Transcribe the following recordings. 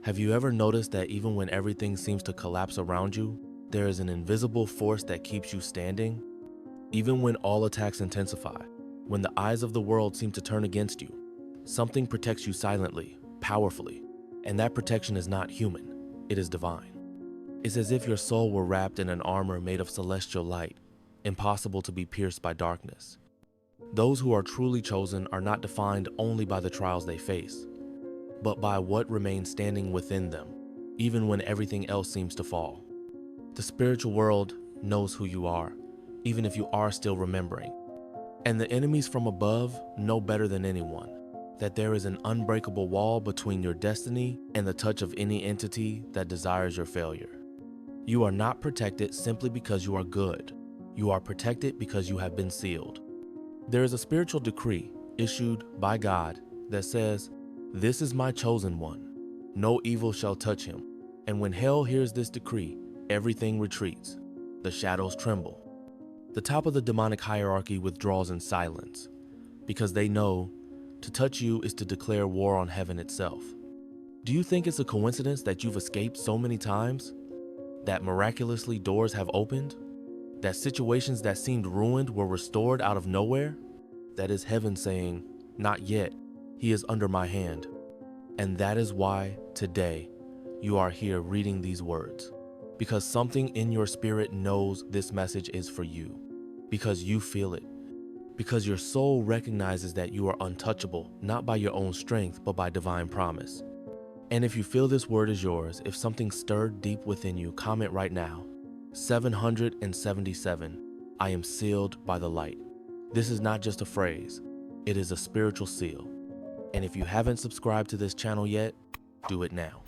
Have you ever noticed that even when everything seems to collapse around you, there is an invisible force that keeps you standing? Even when all attacks intensify, when the eyes of the world seem to turn against you, something protects you silently, powerfully, and that protection is not human, it is divine. It's as if your soul were wrapped in an armor made of celestial light, impossible to be pierced by darkness. Those who are truly chosen are not defined only by the trials they face, but by what remains standing within them, even when everything else seems to fall. The spiritual world knows who you are, even if you are still remembering. And the enemies from above know better than anyone that there is an unbreakable wall between your destiny and the touch of any entity that desires your failure. You are not protected simply because you are good. You are protected because you have been sealed. There is a spiritual decree issued by God that says, "This is my chosen one. No evil shall touch him." And when hell hears this decree, everything retreats. The shadows tremble. The top of the demonic hierarchy withdraws in silence, because they know to touch you is to declare war on heaven itself. Do you think it's a coincidence that you've escaped so many times? That miraculously doors have opened? That situations that seemed ruined were restored out of nowhere? That is heaven saying, "Not yet, he is under my hand." And that is why today you are here reading these words. Because something in your spirit knows this message is for you. Because you feel it. Because your soul recognizes that you are untouchable, not by your own strength, but by divine promise. And if you feel this word is yours, if something stirred deep within you, comment right now. 777, I am sealed by the light. This is not just a phrase, it is a spiritual seal. And if you haven't subscribed to this channel yet, do it now.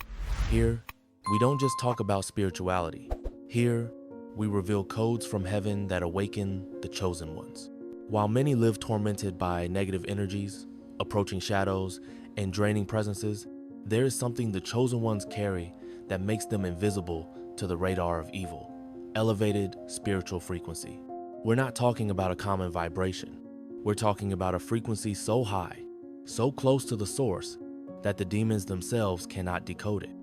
Here, we don't just talk about spirituality. Here, we reveal codes from heaven that awaken the chosen ones. While many live tormented by negative energies, approaching shadows, and draining presences, there is something the chosen ones carry that makes them invisible to the radar of evil: elevated spiritual frequency. We're not talking about a common vibration. We're talking about a frequency so high, so close to the source, that the demons themselves cannot decode it.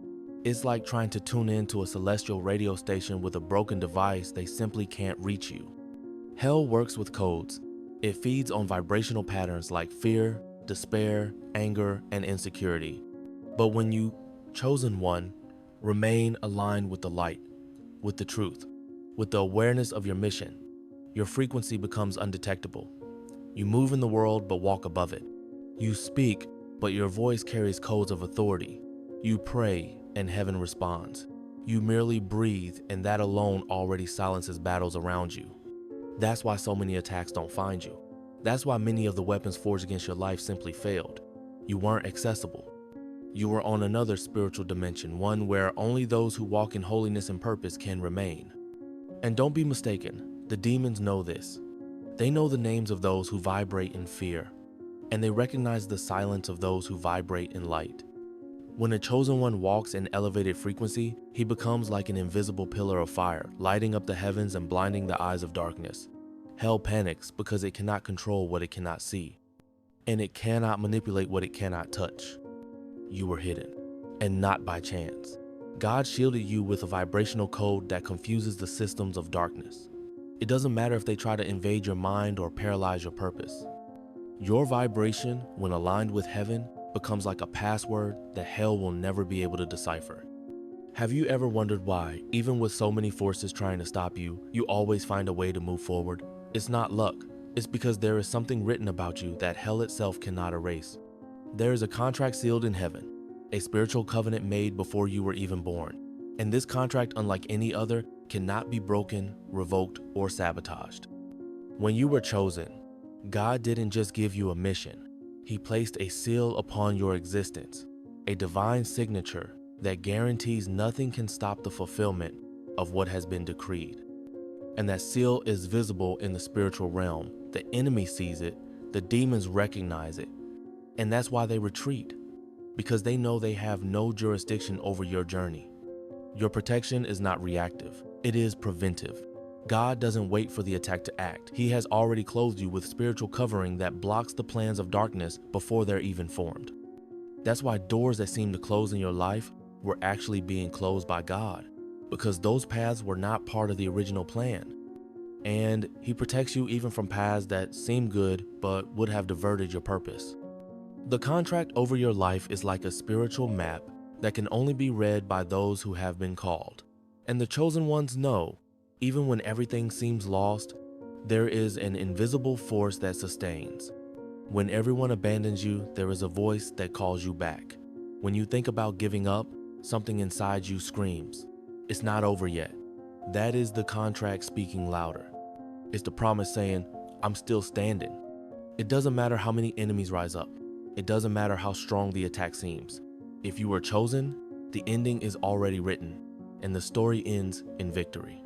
It's like trying to tune in to a celestial radio station with a broken device. They simply can't reach you. Hell works with codes. It feeds on vibrational patterns like fear, despair, anger, and insecurity. But when you, chosen one, remain aligned with the light, with the truth, with the awareness of your mission, your frequency becomes undetectable. You move in the world but walk above it. You speak, but your voice carries codes of authority. You pray, and heaven responds. You merely breathe, and that alone already silences battles around you. That's why so many attacks don't find you. That's why many of the weapons forged against your life simply failed. You weren't accessible. You were on another spiritual dimension, one where only those who walk in holiness and purpose can remain. And don't be mistaken, the demons know this. They know the names of those who vibrate in fear, and they recognize the silence of those who vibrate in light. When a chosen one walks in elevated frequency, he becomes like an invisible pillar of fire, lighting up the heavens and blinding the eyes of darkness. Hell panics because it cannot control what it cannot see, and it cannot manipulate what it cannot touch. You were hidden, and not by chance. God shielded you with a vibrational code that confuses the systems of darkness. It doesn't matter if they try to invade your mind or paralyze your purpose. Your vibration, when aligned with heaven, becomes like a password that hell will never be able to decipher. Have you ever wondered why, even with so many forces trying to stop you, you always find a way to move forward? It's not luck. It's because there is something written about you that hell itself cannot erase. There is a contract sealed in heaven, a spiritual covenant made before you were even born. And this contract, unlike any other, cannot be broken, revoked, or sabotaged. When you were chosen, God didn't just give you a mission. He placed a seal upon your existence, a divine signature that guarantees nothing can stop the fulfillment of what has been decreed. And that seal is visible in the spiritual realm. The enemy sees it, the demons recognize it, and that's why they retreat, because they know they have no jurisdiction over your journey. Your protection is not reactive, it is preventive. God doesn't wait for the attack to act. He has already clothed you with spiritual covering that blocks the plans of darkness before they're even formed. That's why doors that seem to close in your life were actually being closed by God, because those paths were not part of the original plan. And He protects you even from paths that seem good but would have diverted your purpose. The contract over your life is like a spiritual map that can only be read by those who have been called. And the chosen ones know, even when everything seems lost, there is an invisible force that sustains. When everyone abandons you, there is a voice that calls you back. When you think about giving up, something inside you screams, "It's not over yet." That is the contract speaking louder. It's the promise saying, "I'm still standing." It doesn't matter how many enemies rise up. It doesn't matter how strong the attack seems. If you were chosen, the ending is already written, and the story ends in victory.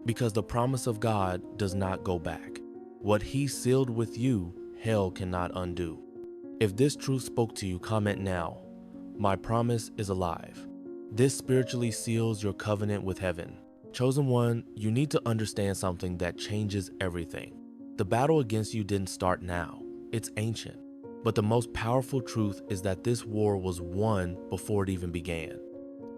Because the promise of God does not go back. What He sealed with you, hell cannot undo. If this truth spoke to you, comment now. My promise is alive. This spiritually seals your covenant with heaven. Chosen one, you need to understand something that changes everything. The battle against you didn't start now. It's ancient. But the most powerful truth is that this war was won before it even began.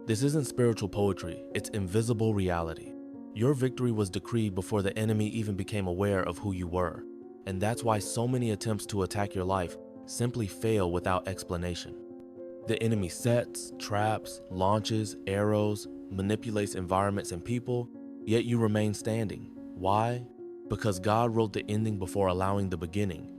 This isn't spiritual poetry, it's invisible reality. Your victory was decreed before the enemy even became aware of who you were. And that's why so many attempts to attack your life simply fail without explanation. The enemy sets, traps, launches, arrows, manipulates environments and people, yet you remain standing. Why? Because God wrote the ending before allowing the beginning.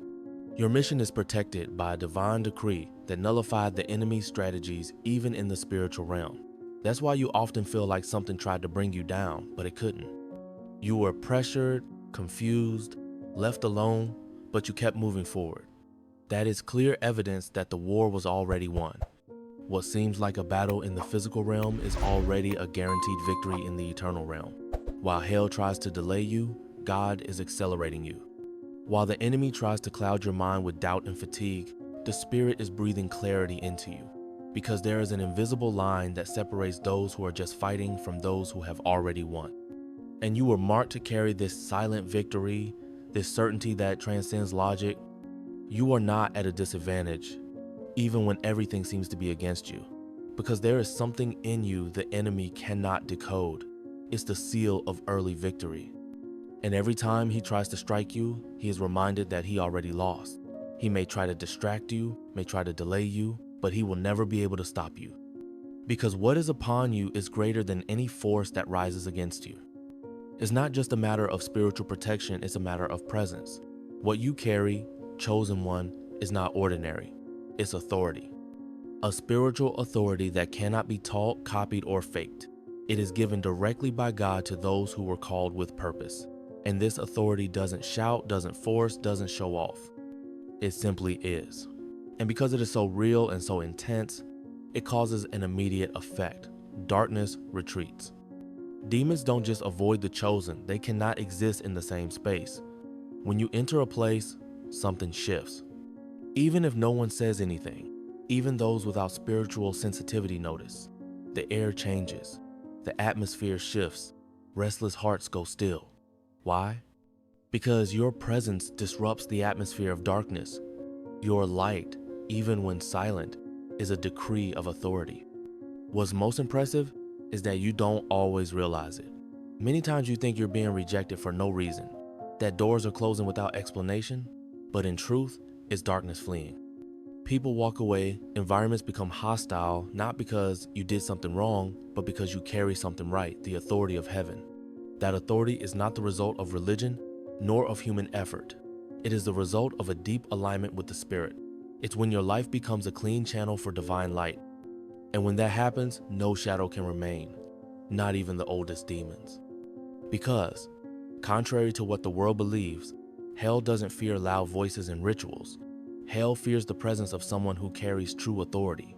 Your mission is protected by a divine decree that nullified the enemy's strategies even in the spiritual realm. That's why you often feel like something tried to bring you down, but it couldn't. You were pressured, confused, left alone, but you kept moving forward. That is clear evidence that the war was already won. What seems like a battle in the physical realm is already a guaranteed victory in the eternal realm. While hell tries to delay you, God is accelerating you. While the enemy tries to cloud your mind with doubt and fatigue, the Spirit is breathing clarity into you, because there is an invisible line that separates those who are just fighting from those who have already won. And you were marked to carry this silent victory, this certainty that transcends logic. You are not at a disadvantage, even when everything seems to be against you, because there is something in you the enemy cannot decode. It's the seal of early victory. And every time he tries to strike you, he is reminded that he already lost. He may try to distract you, may try to delay you, but he will never be able to stop you. Because what is upon you is greater than any force that rises against you. It's not just a matter of spiritual protection, it's a matter of presence. What you carry, chosen one, is not ordinary. It's authority. A spiritual authority that cannot be taught, copied, or faked. It is given directly by God to those who were called with purpose. And this authority doesn't shout, doesn't force, doesn't show off. It simply is. And because it is so real and so intense, it causes an immediate effect. Darkness retreats. Demons don't just avoid the chosen, they cannot exist in the same space. When you enter a place, something shifts. Even if no one says anything, even those without spiritual sensitivity notice. The air changes, the atmosphere shifts, restless hearts go still. Why? Because your presence disrupts the atmosphere of darkness. Your light, even when silent, is a decree of authority. What's most impressive is that you don't always realize it. Many times you think you're being rejected for no reason, that doors are closing without explanation, but in truth, it's darkness fleeing. People walk away, environments become hostile, not because you did something wrong, but because you carry something right, the authority of heaven. That authority is not the result of religion, nor of human effort. It is the result of a deep alignment with the Spirit. It's when your life becomes a clean channel for divine light. And when that happens, no shadow can remain, not even the oldest demons. Because, contrary to what the world believes, hell doesn't fear loud voices and rituals. Hell fears the presence of someone who carries true authority.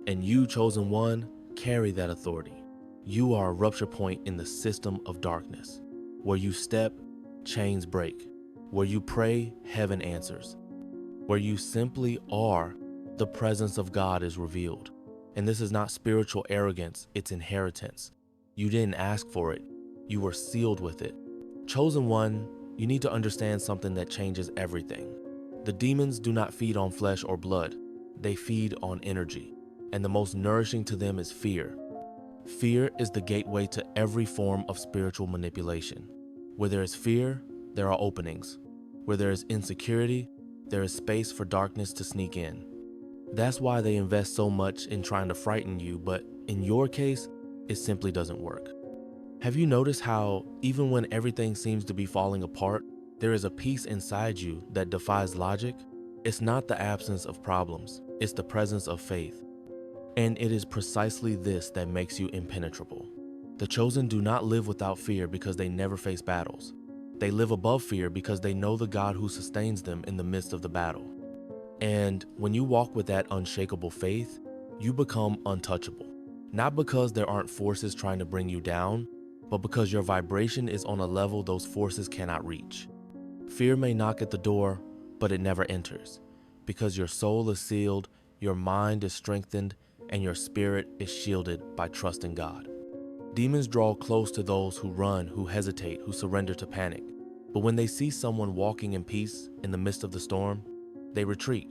And you, chosen one, carry that authority. You are a rupture point in the system of darkness. Where you step, chains break. Where you pray, heaven answers. Where you simply are, the presence of God is revealed. And this is not spiritual arrogance, it's inheritance. You didn't ask for it, you were sealed with it. Chosen one, you need to understand something that changes everything. The demons do not feed on flesh or blood, they feed on energy. and the most nourishing to them is fear. Fear is the gateway to every form of spiritual manipulation. Where there is fear, there are openings. Where there is insecurity, there is space for darkness to sneak in. That's why they invest so much in trying to frighten you, but in your case, it simply doesn't work. Have you noticed how, even when everything seems to be falling apart, there is a peace inside you that defies logic? It's not the absence of problems, it's the presence of faith. And it is precisely this that makes you impenetrable. The chosen do not live without fear because they never face battles. They live above fear because they know the God who sustains them in the midst of the battle. And when you walk with that unshakable faith, you become untouchable. Not because there aren't forces trying to bring you down, but because your vibration is on a level those forces cannot reach. Fear may knock at the door, but it never enters, because your soul is sealed, your mind is strengthened, and your spirit is shielded by trust in God. Demons draw close to those who run, who hesitate, who surrender to panic. But when they see someone walking in peace in the midst of the storm, they retreat,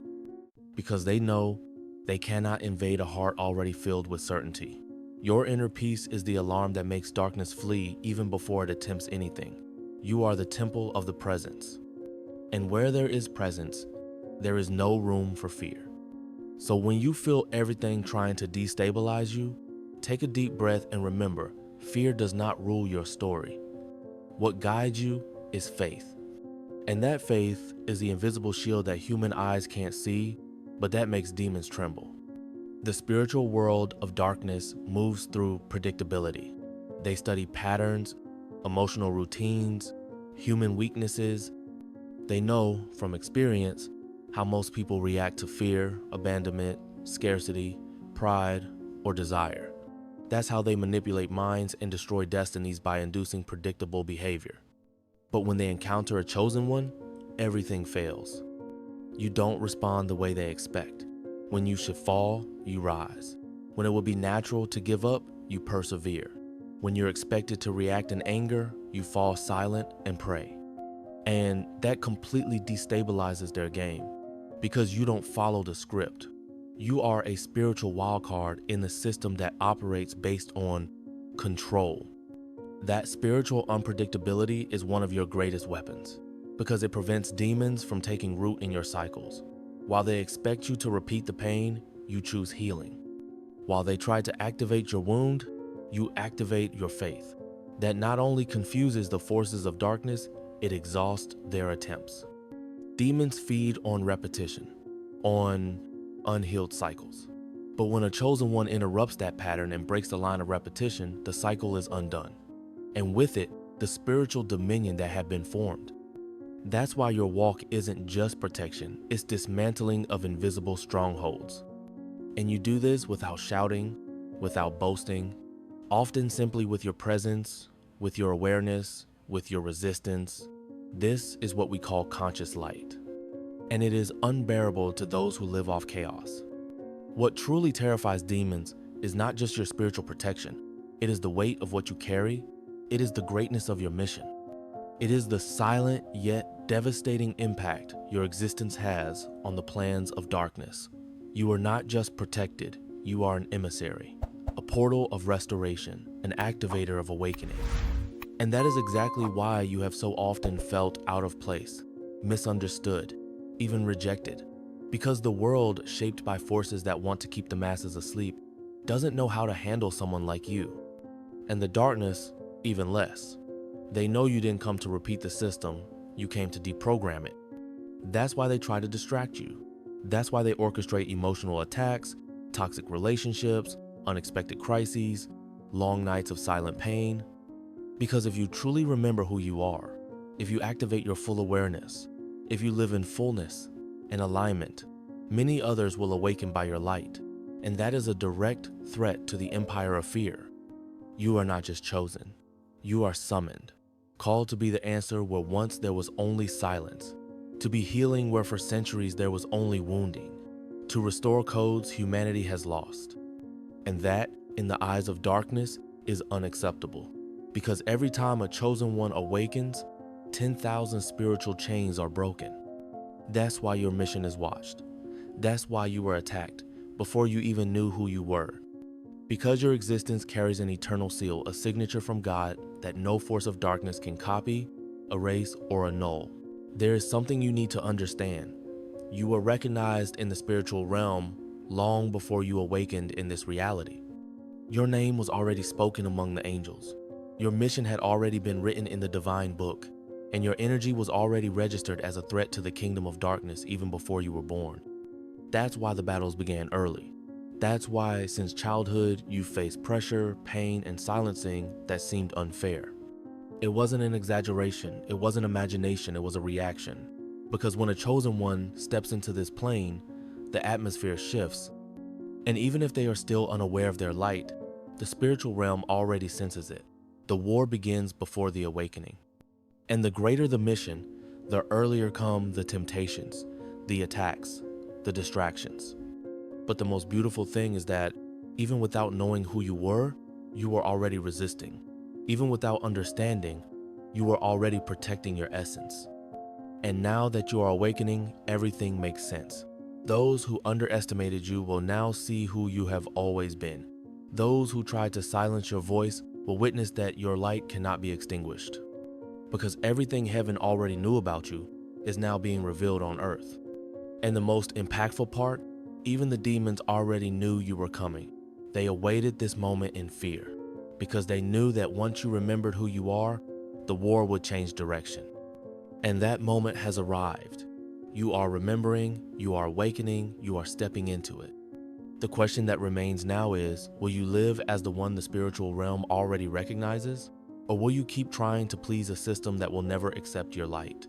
because they know they cannot invade a heart already filled with certainty. Your inner peace is the alarm that makes darkness flee even before it attempts anything. You are the temple of the presence. And where there is presence, there is no room for fear. So when you feel everything trying to destabilize you, take a deep breath and remember, fear does not rule your story. What guides you is faith. And that faith is the invisible shield that human eyes can't see, but that makes demons tremble. The spiritual world of darkness moves through predictability. They study patterns, emotional routines, human weaknesses. They know from experience how most people react to fear, abandonment, scarcity, pride, or desire. That's how they manipulate minds and destroy destinies by inducing predictable behavior. But when they encounter a chosen one, everything fails. You don't respond the way they expect. When you should fall, you rise. When it would be natural to give up, you persevere. When you're expected to react in anger, you fall silent and pray. And that completely destabilizes their game because you don't follow the script. You are a spiritual wildcard in the system that operates based on control. That spiritual unpredictability is one of your greatest weapons because it prevents demons from taking root in your cycles. While they expect you to repeat the pain, you choose healing. While they try to activate your wound, you activate your faith. That not only confuses the forces of darkness, it exhausts their attempts. Demons feed on repetition, on unhealed cycles. But when a chosen one interrupts that pattern and breaks the line of repetition, the cycle is undone. And with it, the spiritual dominion that had been formed. That's why your walk isn't just protection, it's dismantling of invisible strongholds. And you do this without shouting, without boasting, often simply with your presence, with your awareness, with your resistance. This is what we call conscious light. And it is unbearable to those who live off chaos. What truly terrifies demons is not just your spiritual protection. It is the weight of what you carry. It is the greatness of your mission. It is the silent yet devastating impact your existence has on the plans of darkness. You are not just protected, you are an emissary, a portal of restoration, an activator of awakening. And that is exactly why you have so often felt out of place, misunderstood, even rejected. Because the world, shaped by forces that want to keep the masses asleep, doesn't know how to handle someone like you. And the darkness, even less. They know you didn't come to repeat the system, you came to deprogram it. That's why they try to distract you. That's why they orchestrate emotional attacks, toxic relationships, unexpected crises, long nights of silent pain. Because if you truly remember who you are, if you activate your full awareness, if you live in fullness and alignment, many others will awaken by your light. And that is a direct threat to the empire of fear. You are not just chosen, you are summoned. Called to be the answer where once there was only silence, to be healing where for centuries there was only wounding, to restore codes humanity has lost. And that, in the eyes of darkness, is unacceptable. Because every time a chosen one awakens, 10,000 spiritual chains are broken. That's why your mission is watched. That's why you were attacked, before you even knew who you were. Because your existence carries an eternal seal, a signature from God that no force of darkness can copy, erase, or annul. There is something you need to understand. You were recognized in the spiritual realm long before you awakened in this reality. Your name was already spoken among the angels. Your mission had already been written in the divine book, and your energy was already registered as a threat to the kingdom of darkness even before you were born. That's why the battles began early. That's why since childhood you faced pressure, pain, and silencing that seemed unfair. It wasn't an exaggeration, it wasn't imagination, it was a reaction. Because when a chosen one steps into this plane, the atmosphere shifts. And even if they are still unaware of their light, the spiritual realm already senses it. The war begins before the awakening. And the greater the mission, the earlier come the temptations, the attacks, the distractions. But the most beautiful thing is that even without knowing who you were already resisting. Even without understanding, you were already protecting your essence. And now that you are awakening, everything makes sense. Those who underestimated you will now see who you have always been. Those who tried to silence your voice will witness that your light cannot be extinguished. Because everything heaven already knew about you is now being revealed on earth. And the most impactful part, even the demons already knew you were coming. They awaited this moment in fear, because they knew that once you remembered who you are, the war would change direction. And that moment has arrived. You are remembering, you are awakening, you are stepping into it. The question that remains now is, will you live as the one the spiritual realm already recognizes? Or will you keep trying to please a system that will never accept your light?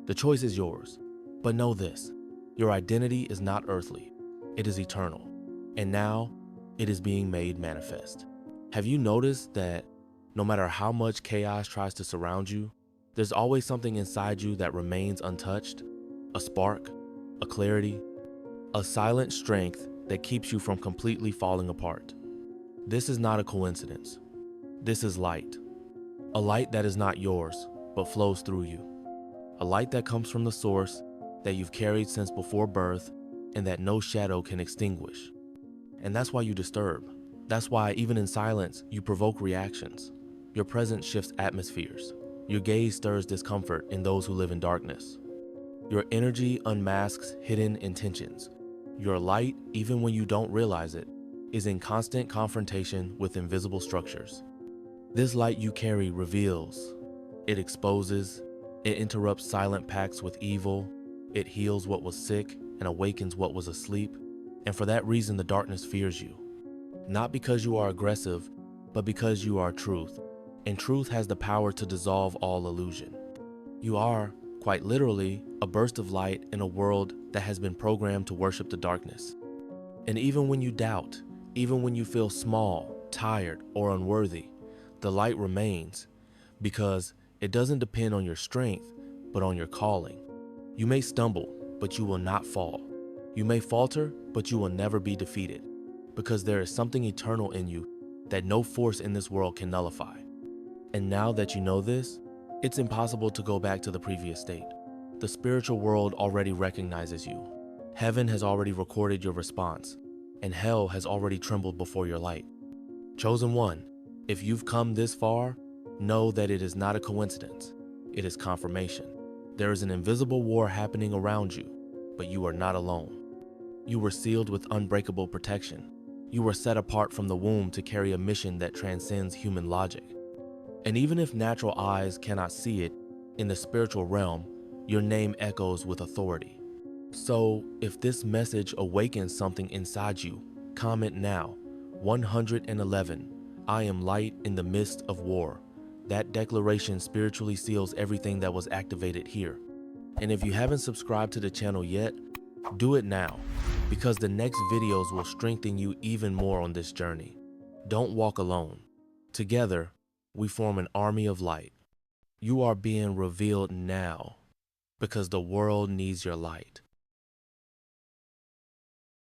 The choice is yours, but know this, your identity is not earthly, it is eternal, and now it is being made manifest. Have you noticed that no matter how much chaos tries to surround you, there's always something inside you that remains untouched? A spark, a clarity, a silent strength that keeps you from completely falling apart. This is not a coincidence. This is light. A light that is not yours, but flows through you. A light that comes from the source that you've carried since before birth and that no shadow can extinguish. And that's why you disturb. That's why even in silence, you provoke reactions. Your presence shifts atmospheres. Your gaze stirs discomfort in those who live in darkness. Your energy unmasks hidden intentions. Your light, even when you don't realize it, is in constant confrontation with invisible structures. This light you carry reveals, it exposes, it interrupts silent pacts with evil, it heals what was sick and awakens what was asleep, and for that reason the darkness fears you. Not because you are aggressive, but because you are truth, and truth has the power to dissolve all illusion. You are, quite literally, a burst of light in a world that has been programmed to worship the darkness. And even when you doubt, even when you feel small, tired, or unworthy, the light remains, because it doesn't depend on your strength, but on your calling. You may stumble, but you will not fall. You may falter, but you will never be defeated, because there is something eternal in you that no force in this world can nullify. And now that you know this, it's impossible to go back to the previous state. The spiritual world already recognizes you. Heaven has already recorded your response, and hell has already trembled before your light. Chosen one, if you've come this far, know that it is not a coincidence. It is confirmation. There is an invisible war happening around you, but you are not alone. You were sealed with unbreakable protection. You were set apart from the womb to carry a mission that transcends human logic. And even if natural eyes cannot see it, in the spiritual realm, your name echoes with authority. So, if this message awakens something inside you, comment now, 111, I am light in the midst of war. That declaration spiritually seals everything that was activated here. And if you haven't subscribed to the channel yet, do it now, because the next videos will strengthen you even more on this journey. Don't walk alone. Together, we form an army of light. You are being revealed now, because the world needs your light.